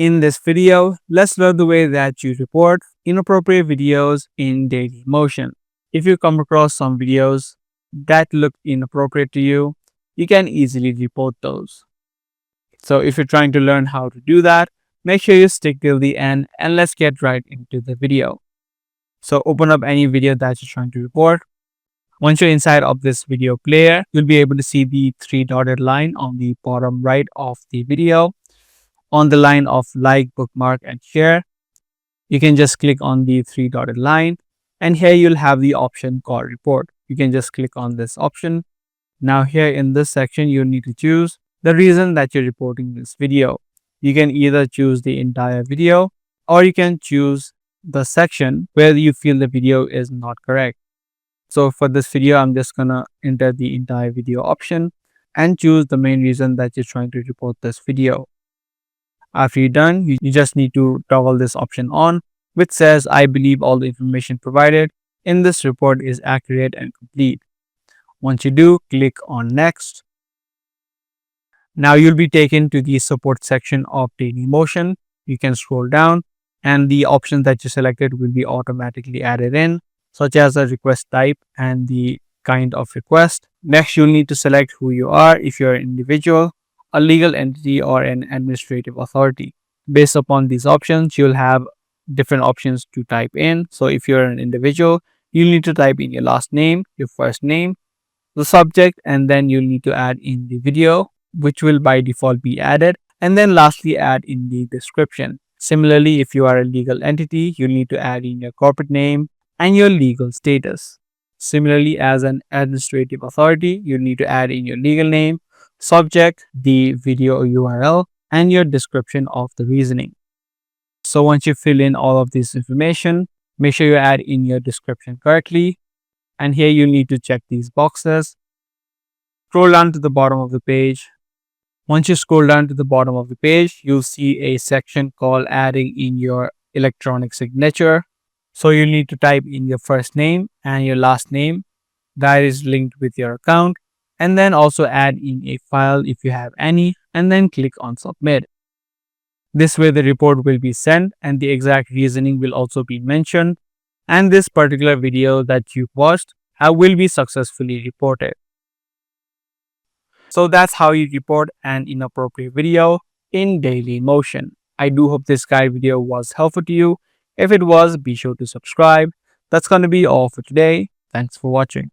In this video, let's learn the way that you report inappropriate videos in Dailymotion. If you come across some videos that look inappropriate to you, you can easily report those. So if you're trying to learn how to do that, make sure you stick till the end and let's get right into the video. So open up any video that you're trying to report. Once you're inside of this video player, you'll be able to see the three dotted line on the bottom right of the video. On the line of like, bookmark, and share, you can just click on the three dotted line, and here you'll have the option called report. You can just click on this option. Now here in this section, you need to choose the reason that you're reporting this video. You can either choose the entire video or you can choose the section where you feel the video is not correct. So for this video, I'm just gonna enter the entire video option and choose the main reason that you're trying to report this video. After you're done, you just need to toggle this option on, which says, I believe all the information provided in this report is accurate and complete. Once you do, click on next. Now you'll be taken to the support section of Dailymotion. You can scroll down and the options that you selected will be automatically added in, such as a request type and the kind of request. Next, you'll need to select who you are, if you're an individual, a legal entity, or an administrative authority. Based upon these options, you'll have different options to type in. So if you're an individual, you'll need to type in your last name, your first name, the subject, and then you'll need to add in the video, which will by default be added, and then lastly add in the description. Similarly, if you are a legal entity, you'll need to add in your corporate name and your legal status. Similarly, as an administrative authority, you'll need to add in your legal name, subject, the video URL, and your description of the reasoning. So once you fill in all of this information, make sure you add in your description correctly. And here you need to check these boxes. Scroll down to the bottom of the page. Once you scroll down to the bottom of the page, you'll see a section called adding in your electronic signature. So you need to type in your first name and your last name that is linked with your account, and then also add in a file if you have any, and then click on submit. This way the report will be sent and the exact reasoning will also be mentioned, and this particular video that you watched will be successfully reported. So that's how you report an inappropriate video in Dailymotion. I do hope this guide video was helpful to you. If it was, be sure to subscribe. That's going to be all for today. Thanks for watching.